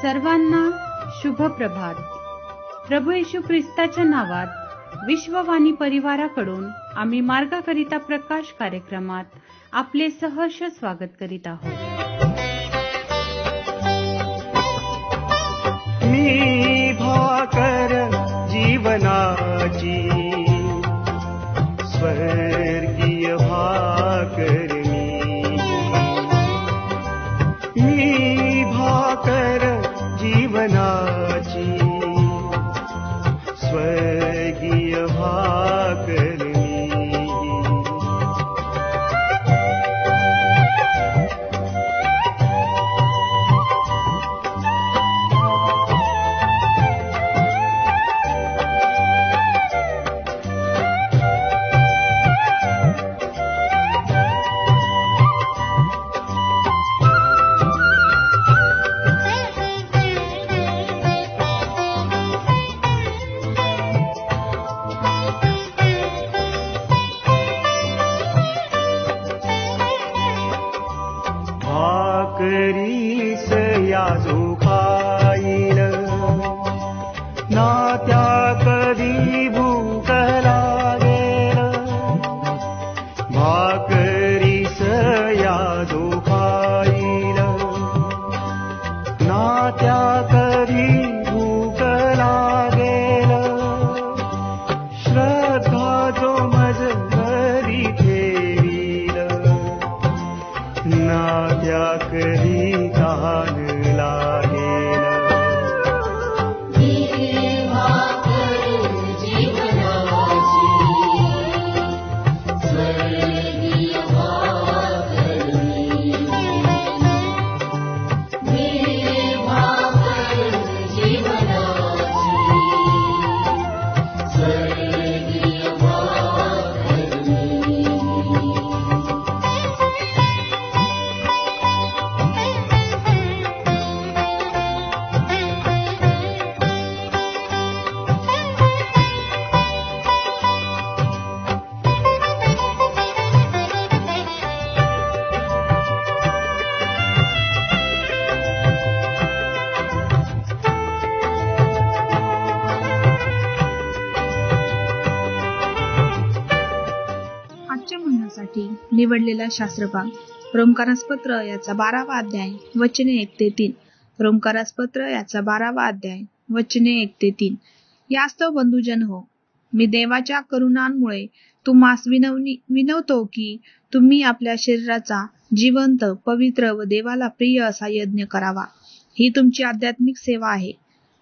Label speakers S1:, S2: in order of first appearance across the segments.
S1: सर्वांना शुभ प्रभात. प्रभू येशू ख्रिस्ताच्या नावात विश्ववाणी परिवाराकडून आम्ही मार्गाकरिता प्रकाश कार्यक्रमात आपले सहर्ष स्वागत करीत आहोत.
S2: मी भाकर जीवनाची स्वर्गीय भाकर मी भाकर जीवनाची स्वर्गीय भाकर भाकरीस याजो खाईल ना त्या कधी भूक लागेल. भाकरीस याजो खाईल ना त्या कधी भूक लागेल. श्रद्धा जो मज घरी ठेवील ना त्या कधी तान लागेल.
S3: निवडलेला शास्त्रभाग रोमकारास पत्र याचा 12वा अध्याय वचने 1 ते 3. रोमकारास पत्र याचा 12वा अध्याय वचने 1 ते 3. यास्तव बंधुजन हो, मी देवाच्या करुणांमुळे तुम्हास विनवतो की तुम्ही आपल्या शरीराचा जिवंत, पवित्र व देवाला प्रिय असा यज्ञ करावा. ही तुमची आध्यात्मिक सेवा आहे.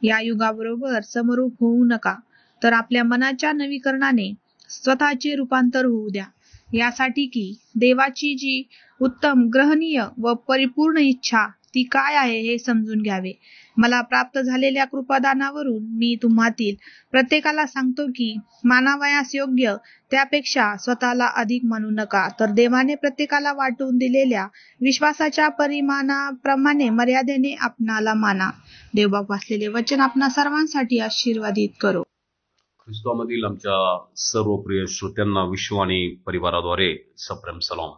S3: या युगाबरोबर समरूप होऊ नका, तर आपल्या मनाच्या नवीकरणाने स्वतःचे रूपांतर होऊ द्या, यासाठी की देवाची जी उत्तम, ग्रहणीय व परिपूर्ण इच्छा ती काय आहे हे समजून घ्यावे. मला प्राप्त झालेल्या कृपादानावरून मी तुम्हातील प्रत्येकाला सांगतो की मानावयास योग्य त्यापेक्षा स्वतःला अधिक मानू नका, तर देवाने प्रत्येकाला वाटून दिलेल्या विश्वासाच्या परिमाणाप्रमाणे मर्यादेने आपणाला माना. देवबाप वाचलेले वचन आपणा सर्वांसाठी आशीर्वादित करो.
S4: ख्रिस्तामधील आमच्या सर्व प्रिय श्रोत्यांना विश्ववाणी परिवाराद्वारे सप्रेम सलाम.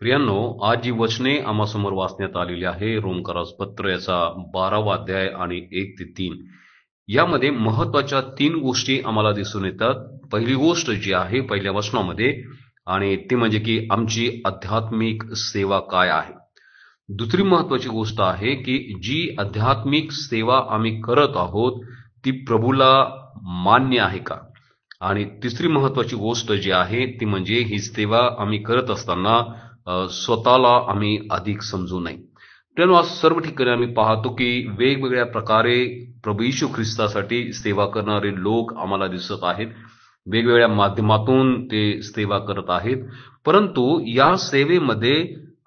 S4: प्रियांनो, आज जी वचने आम्हासमोर वाचण्यात आलेली आहे रोमकारास पत्र याचा 12वा अध्याय आणि 1 ते 3. यामध्ये महत्वाच्या 3 गोष्टी आम्हाला दिसून येतात. पहिली गोष्ट जी आहे पहिल्या वचनामध्ये, आणि ती म्हणजे की आमची आध्यात्मिक सेवा काय आहे. दुसरी महत्वाची गोष्ट आहे की जी आध्यात्मिक सेवा आम्ही करत आहोत ती प्रभूला मान्य आहे का. आणि तिसरी महत्वाची गोष्ट जी आहे ती म्हणजे ही सेवा आम्ही करत असताना स्वतःला आम्ही अधिक समजू नये. त्यामुळे आज सर्व ठिकाणी आम्ही पाहतो की वेगवेगळ्या प्रकारे प्रभू येशू ख्रिस्तासाठी सेवा करणारे लोक आम्हाला दिसत आहेत. वेगवेगळ्या माध्यमातून ते सेवा करत आहेत. परंतु या सेवेमध्ये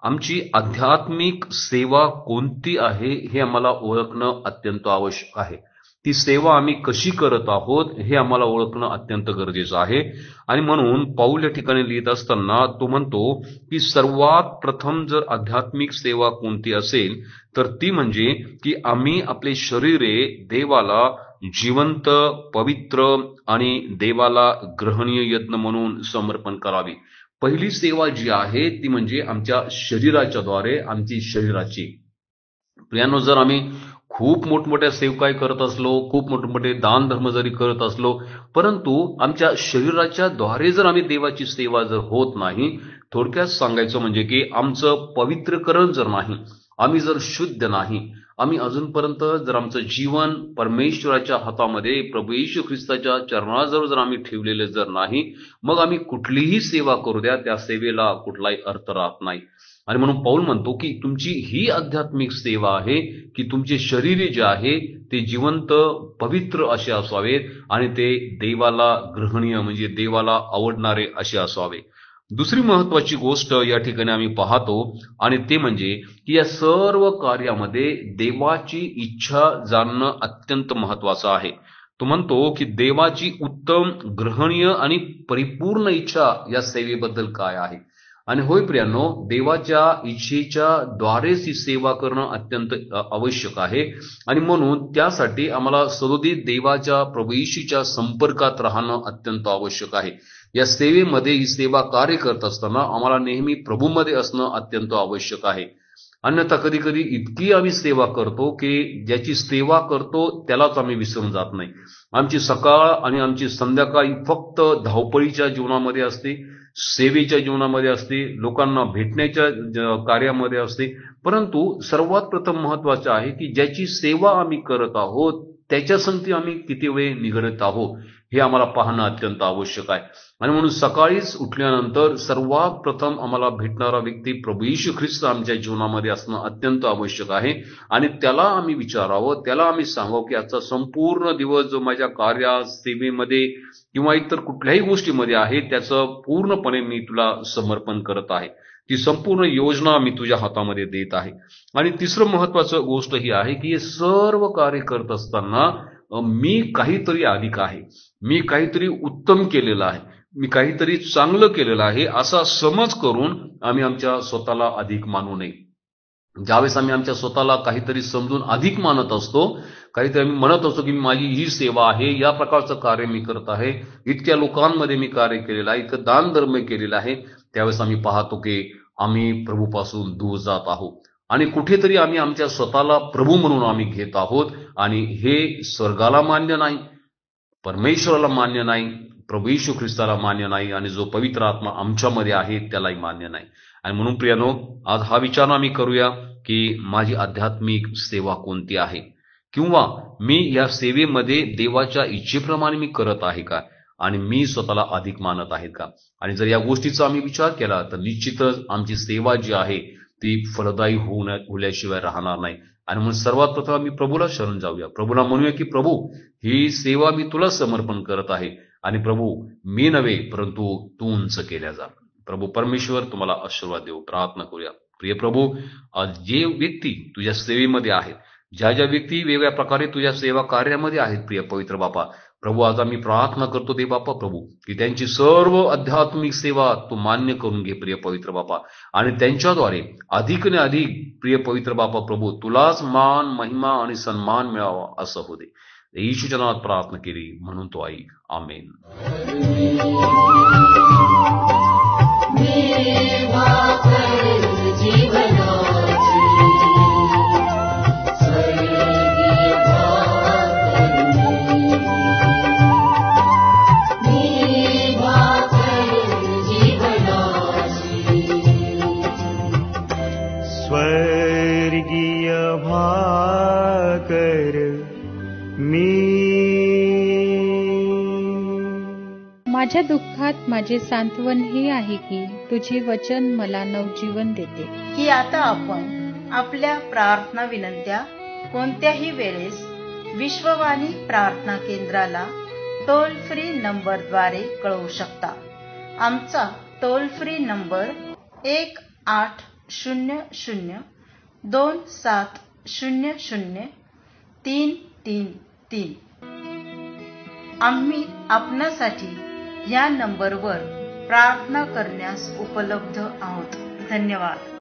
S4: आमची आध्यात्मिक सेवा कोणती आहे हे आम्हाला ओळखणं अत्यंत आवश्यक आहे. ती सेवा आम्ही कशी करत आहोत हे आम्हाला ओळखणं अत्यंत गरजेचं आहे. आणि म्हणून पाऊल या ठिकाणी लिहित असताना तो म्हणतो की सर्वात प्रथम जर आध्यात्मिक सेवा कोणती असेल तर ती म्हणजे की आम्ही आपले शरीरे देवाला जिवंत, पवित्र आणि देवाला ग्रहणीय यज्ञ म्हणून समर्पण करावे. पहिली सेवा जी आहे ती म्हणजे आमच्या शरीराच्या द्वारे आमची शरीराची. प्रियांनो, जर आम्ही खूप मोठमोठ्या सेवकाई करत असलो, खूप मोठमोठे दान धर्म जरी करत असलो, परंतु आमच्या शरीराच्या द्वारे जर आम्ही देवाची सेवा जर होत नाही, थोडक्यात सांगायचं म्हणजे की आमचं पवित्रकरण जर नाही, आम्ही जर शुद्ध नाही, आम्ही अजूनपर्यंत जर आमचं जीवन परमेश्वराच्या हातामध्ये प्रभू येशू ख्रिस्ताच्या चरणाजवळ जर आम्ही ठेवलेले जर नाही, मग आम्ही कुठलीही सेवा करू द्या, त्या सेवेला कुठलाही अर्थ राहत नाही. आणि म्हणून पौल म्हणतो की तुमची ही आध्यात्मिक सेवा आहे की तुमचे शरीर जे आहे ते जिवंत पवित्र असे असावेत आणि ते देवाला ग्रहणीय म्हणजे देवाला आवडणारे असे असावे. दुसरी महत्वाची गोष्ट या ठिकाणी आम्ही पाहतो आणि ते म्हणजे की या सर्व कार्यामध्ये देवाची इच्छा जाणणं अत्यंत महत्वाचं आहे. तो म्हणतो की देवाची उत्तम ग्रहणीय आणि परिपूर्ण इच्छा या सेवेबद्दल काय आहे. आणि होय प्रियांनो, देवाच्या इच्छेच्या द्वारेच ही सेवा करणं अत्यंत आवश्यक आहे. आणि म्हणून त्यासाठी आम्हाला सदोदित देवाच्या प्रभू येशूच्या संपर्कात राहणं अत्यंत आवश्यक आहे. या सेवेमध्ये ही सेवा कार्य करत असताना आम्हाला नेहमी प्रभूमध्ये असणं अत्यंत आवश्यक आहे. अन्यथा कधी कधी इतकी आम्ही सेवा करतो की ज्याची सेवा करतो त्यालाच आम्ही विसरून जात नाही. आमची सकाळ आणि आमची संध्याकाळ फक्त धावपळीच्या जीवनामध्ये असते, सेवेच्या जीवनामध्ये असते, लोकांना भेटण्याच्या कार्यामध्ये असते. परंतु सर्वात प्रथम महत्वाचं आहे की ज्याची सेवा आम्ही करत आहोत त्याच्या संगती आम्ही किती वेळ निगडत आहोत हे आम्हाला पाहणं अत्यंत आवश्यक आहे. आणि म्हणून सकाळीच उठल्यानंतर सर्वात प्रथम आम्हाला भेटणारा व्यक्ती प्रभू येशू ख्रिस्त आमच्या जीवनामध्ये असणं अत्यंत आवश्यक आहे. आणि त्याला आम्ही विचारावं, त्याला आम्ही सांगावं की आजचा संपूर्ण दिवस जो माझ्या कार्यात, सेवेमध्ये किंवा इतर कुठल्याही गोष्टीमध्ये आहे त्याचं पूर्णपणे मी तुला समर्पण करत आहे. ती संपूर्ण योजना मी तुझ्या हातामध्ये देत आहे. आणि तिसरं महत्वाचं गोष्ट ही आहे की हे सर्व कार्य करत असताना मी काहीतरी अधिक आहे, मी काहीतरी उत्तम केलेलं आहे, मी काहीतरी चांगलं केलेलं आहे असा समज करून आम्ही आमच्या स्वतःला अधिक मानू नये. ज्यावेळेस आम्ही आमच्या स्वतःला काहीतरी समजून अधिक मानत असतो, काहीतरी आम्ही म्हणत असतो की माझी ही सेवा आहे, या प्रकारचं कार्य मी करत आहे, इतक्या लोकांमध्ये मी कार्य केलेलं आहे, इतकं दान धर्म केलेलं आहे, त्यावेळेस आम्ही पाहतो की आम्ही प्रभूपासून दूर जात आहोत आणि कुठेतरी आम्ही आमच्या स्वतःला प्रभू म्हणून आम्ही घेत आहोत. आणि हे स्वर्गाला मान्य नाही, परमेश्वराला मान्य नाही, प्रभू येशू ख्रिस्ताला मान्य नाही आणि जो पवित्र आत्मा आमच्यामध्ये आहे त्यालाही मान्य नाही. आणि म्हणून प्रियानो, आज हा विचार आम्ही करूया की माझी आध्यात्मिक सेवा कोणती आहे, किंवा मी या सेवेमध्ये देवाच्या इच्छेप्रमाणे मी करत आहे का आणि मी स्वतःला अधिक मानत आहे का. आणि जर या गोष्टीचा आम्ही विचार केला तर निश्चितच आमची सेवा जी आहे ती फलदायी होण्याशिवाय राहणार नाही. आणि म्हणून सर्वात प्रथम आम्ही प्रभूला शरण जाऊया, प्रभूला म्हणूया की प्रभू ही सेवा मी तुला समर्पण करत आहे आणि प्रभू मी नव्हे परंतु तू उंच केल्या जा. प्रभू परमेश्वर तुम्हाला आशीर्वाद देऊ. प्रार्थना करूया. प्रिय प्रभू, आज जे व्यक्ती तुझ्या सेवेमध्ये आहेत, ज्या ज्या व्यक्ती वेगळ्या प्रकारे तुझ्या सेवा कार्यामध्ये आहेत प्रिय पवित्र बापा, प्रभू आज आम्ही प्रार्थना करतो दे बापा प्रभू की त्यांची सर्व आध्यात्मिक सेवा तू मान्य करून घे प्रिय पवित्र बापा, आणि त्यांच्याद्वारे अधिकने अधिक प्रिय पवित्र बापा प्रभू तुलाच मान, महिमा आणि सन्मान मिळावा असं हो दे. येशूच्या नावात प्रार्थना केली म्हणून तो ऐक. आमेन.
S2: स्वर्गीय भाकर मी.
S1: माझ्या दुःखात माझे सांत्वन हे आहे की तुझे वचन मला नवजीवन देते.
S5: की आता आपण आपल्या प्रार्थना विनंत्या कोणत्याही वेळेस विश्ववाणी प्रार्थना केंद्राला टोल फ्री नंबरद्वारे कळवू शकता. आमचा टोल फ्री नंबर 1-800-2700-333. आम्ही आपणासाठी या नंबरवर प्रार्थना करण्यास उपलब्ध आहोत. धन्यवाद.